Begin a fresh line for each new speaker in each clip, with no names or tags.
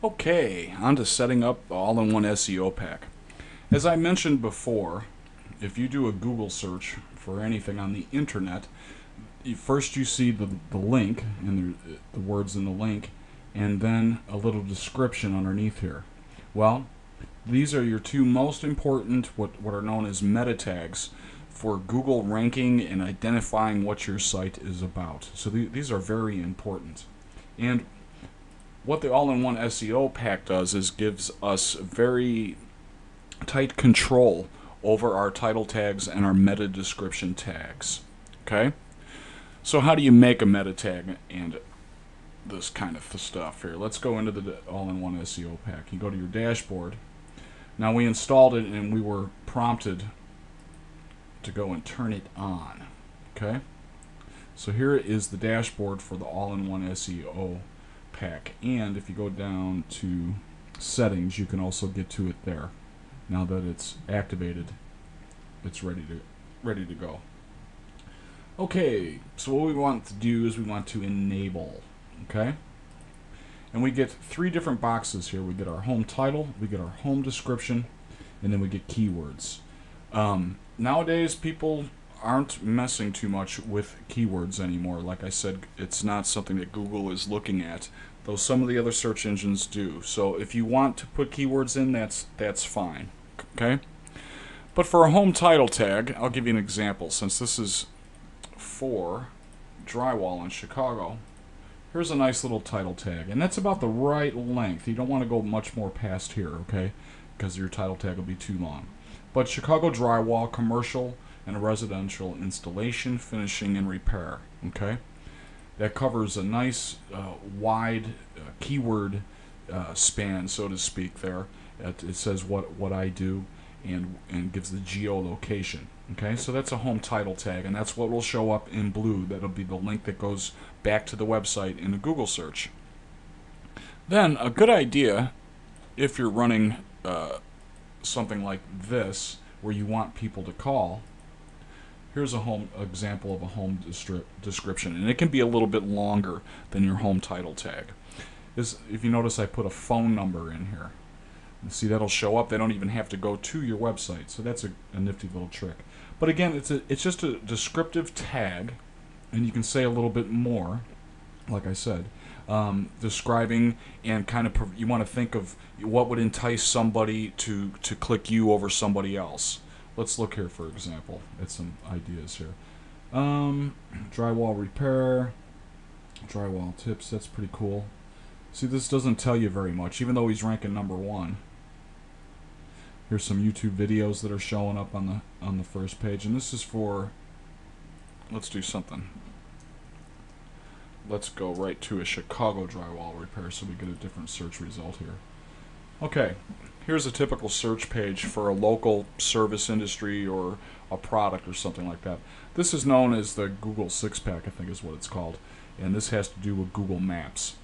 Okay, on to setting up the all-in-one SEO pack. As I mentioned before, if you do a Google search for anything on the internet, first you see the link and the words in the link, and then a little description underneath here. Well, these are your two most important, what are known as meta tags, for Google ranking and identifying what your site is about. So these are very important. And what the all-in-one SEO pack does is gives us very tight control over our title tags and our meta description tags. Okay? So how do you make a meta tag and this kind of stuff here? Let's go into the all-in-one SEO pack. You go to your dashboard. Now we installed it and we were prompted to go and turn it on. Okay? So here is the dashboard for the all-in-one SEO pack, and if you go down to settings, you can also get to it there. Now that it's activated, it's ready to go. Okay, so what we want to do is we want to enable. Okay, and we get three different boxes here. We get our home title, we get our home description, and then we get keywords. Nowadays, people aren't messing too much with keywords anymore. Like I said, it's not something that Google is looking at, though some of the other search engines do. So if you want to put keywords in, that's fine. Okay? But for a home title tag, I'll give you an example. Since this is for drywall in Chicago, here's a nice little title tag, and that's about the right length. You don't want to go much more past here, okay? Because your title tag will be too long. But Chicago drywall, commercial, and a residential installation, finishing, and repair. Okay, that covers a nice wide keyword span, so to speak. There, it says what I do and gives the geolocation. Okay, so that's a home title tag, and that's what will show up in blue. That'll be the link that goes back to the website in a Google search. Then a good idea, if you're running something like this, where you want people to call. Here's a home example of a home description, and it can be a little bit longer than your home title tag. If you notice, I put a phone number in here. And see, that'll show up. They don't even have to go to your website, so that's a nifty little trick. But again, it's just a descriptive tag, and you can say a little bit more, like I said, describing and kind of you want to think of what would entice somebody to click you over somebody else. Let's look here, for example, at some ideas here. Drywall repair, drywall tips, that's pretty cool. See, this doesn't tell you very much, even though he's ranking #1. Here's some YouTube videos that are showing up on the first page, and this is for, let's do something. Let's go right to a Chicago drywall repair so we get a different search result here. Okay, here's a typical search page for a local service industry or a product or something like that. This is known as the Google 6-pack, I think is what it's called. And this has to do with Google Maps,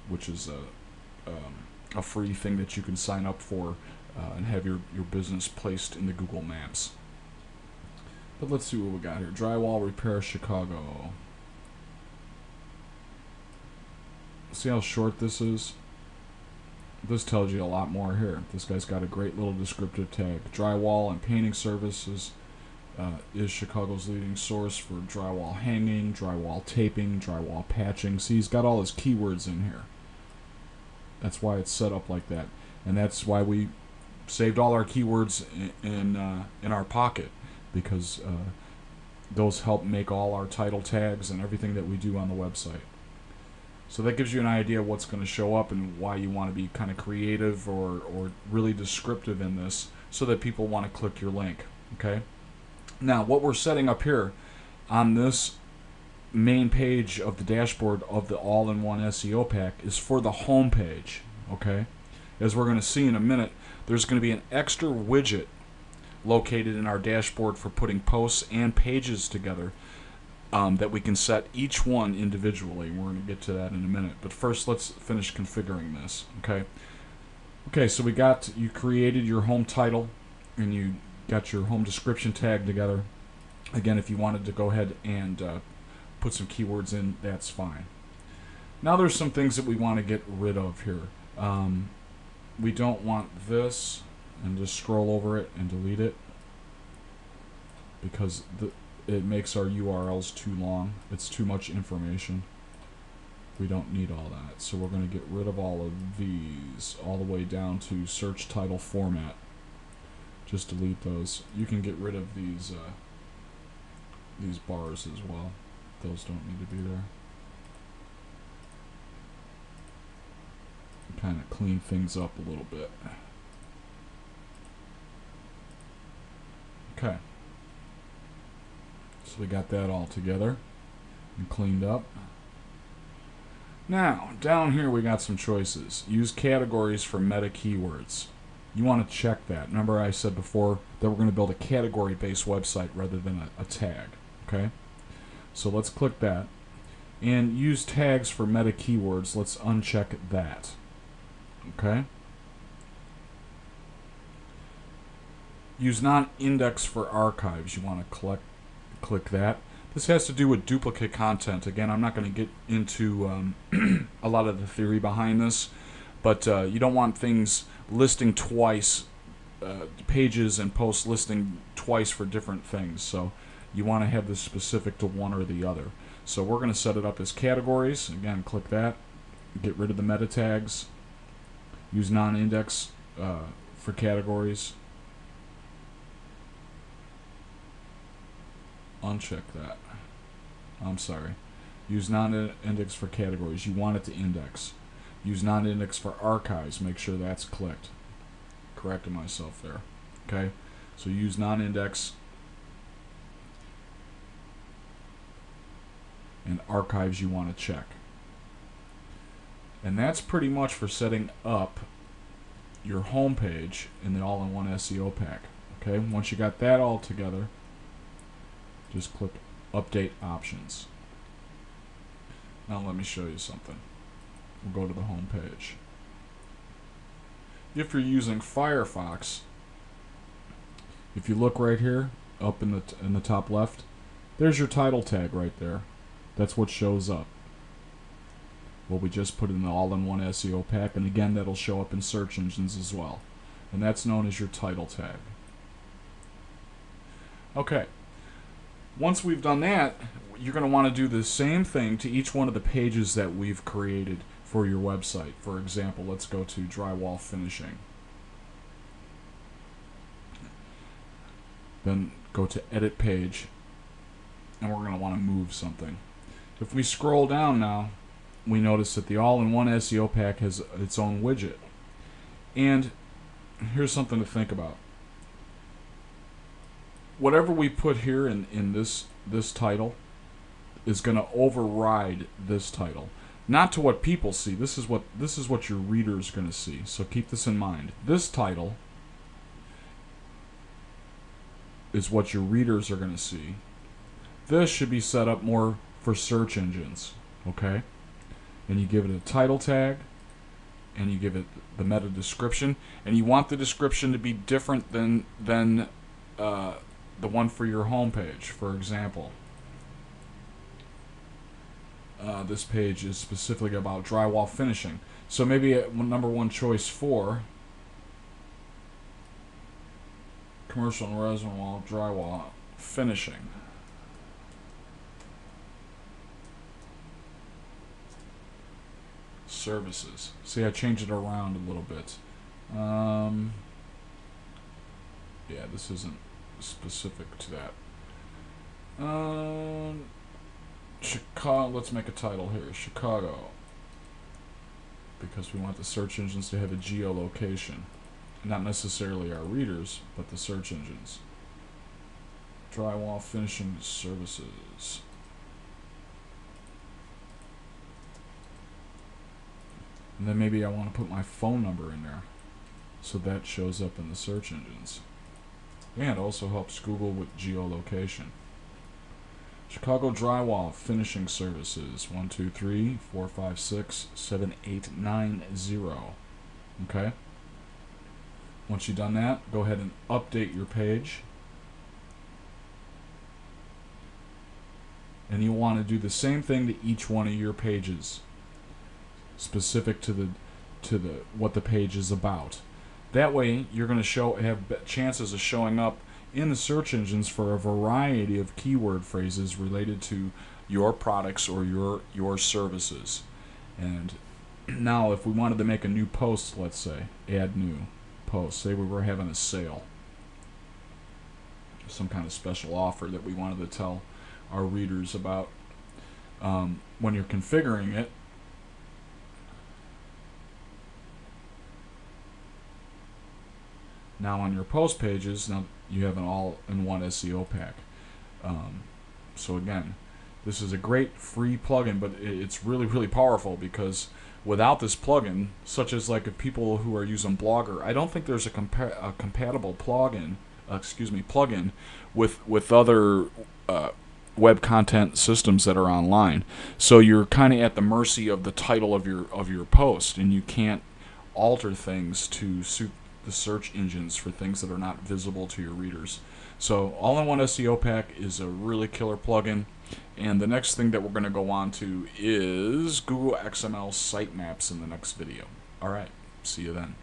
which is a free thing that you can sign up for and have your business placed in the Google Maps. But let's see what we got here. Drywall repair Chicago. See how short this is? This tells you a lot more here. This guy's got a great little descriptive tag. Drywall and painting services is Chicago's leading source for drywall hanging, drywall taping, drywall patching. See, he's got all his keywords in here. That's why it's set up like that. And that's why we saved all our keywords in our pocket, because those help make all our title tags and everything that we do on the website. So that gives you an idea of what's going to show up and why you want to be kind of creative or really descriptive in this so that people want to click your link. Okay. Now, what we're setting up here on this main page of the dashboard of the all-in-one SEO pack is for the home page. Okay. As we're going to see in a minute, there's going to be an extra widget located in our dashboard for putting posts and pages together. That we can set each one individually. We're going to get to that in a minute. But first, let's finish configuring this. Okay, so you created your home title and you got your home description tag together. Again, if you wanted to go ahead and put some keywords in, that's fine. Now there's some things that we want to get rid of here. We don't want this, and just scroll over it and delete it, because it makes our URLs too long. It's too much information. We don't need all that. So we're going to get rid of all of these, all the way down to search title format. Just delete those. You can get rid of these bars as well. Those don't need to be there. Kind of clean things up a little bit. Okay. So we got that all together and cleaned up. Now, down here we got some choices. Use categories for meta keywords. You want to check that. Remember I said before that we're going to build a category-based website rather than a tag. Okay? So let's click that. And use tags for meta keywords. Let's uncheck that. Okay? Use non-index for archives. You want to click that. This has to do with duplicate content. Again, I'm not going to get into a lot of the theory behind this, but you don't want things listing twice, pages and posts listing twice for different things. So you want to have this specific to one or the other. So we're going to set it up as categories. Again, click that. Get rid of the meta tags. Use non-index for categories. Uncheck that. I'm sorry. Use non-index for categories. You want it to index. Use non-index for archives. Make sure that's clicked. Corrected myself there. Okay? So use non-index and archives you want to check. And that's pretty much for setting up your home page in the all-in-one SEO pack. Okay? Once you got that all together, just click Update Options. Now let me show you something. We'll go to the home page. If you're using Firefox, if you look right here, up in the top left, there's your title tag right there. That's what shows up. What we just put in the all-in-one SEO pack, and again that'll show up in search engines as well. And that's known as your title tag. Okay. Once we've done that, you're going to want to do the same thing to each one of the pages that we've created for your website. For example, let's go to drywall finishing. Then go to edit page, and we're going to want to move something. If we scroll down now, we notice that the all-in-one SEO pack has its own widget. And here's something to think about. Whatever we put here in this title is going to override this title. Not to what people see. This is what your readers are going to see. So keep this in mind. This title is what your readers are going to see. This should be set up more for search engines. Okay? And you give it a title tag, and you give it the meta description, and you want the description to be different than the one for your home page. For example, this page is specifically about drywall finishing. So maybe number one choice for commercial and residential drywall finishing. Services. See, I changed it around a little bit. Yeah, this isn't specific to that. Chicago. Let's make a title here. Chicago, because we want the search engines to have a geolocation, not necessarily our readers, but the search engines. Drywall finishing services. And then maybe I want to put my phone number in there, so that shows up in the search engines. And also helps Google with geolocation. Chicago Drywall Finishing Services. 1, 2, 3, 4, 5, 6, 7, 8, 9, 0. Okay? Once you've done that, go ahead and update your page. And you want to do the same thing to each one of your pages, specific to to what the page is about. That way, you're going to have chances of showing up in the search engines for a variety of keyword phrases related to your products or your services. And now, if we wanted to make a new post, let's say, add new post. Say we were having a sale, some kind of special offer that we wanted to tell our readers about. When you're configuring it, now on your post pages, now you have an all-in-one SEO pack. So again, this is a great free plugin, but it's really, really powerful, because without this plugin, such as like if people who are using Blogger, I don't think there's a compatible plugin with other web content systems that are online. So you're kind of at the mercy of the title of your post, and you can't alter things to suit the search engines for things that are not visible to your readers. So all-in-one SEO pack is a really killer plugin. And the next thing that we're going to go on to is Google XML sitemaps in the next video. All right, see you then.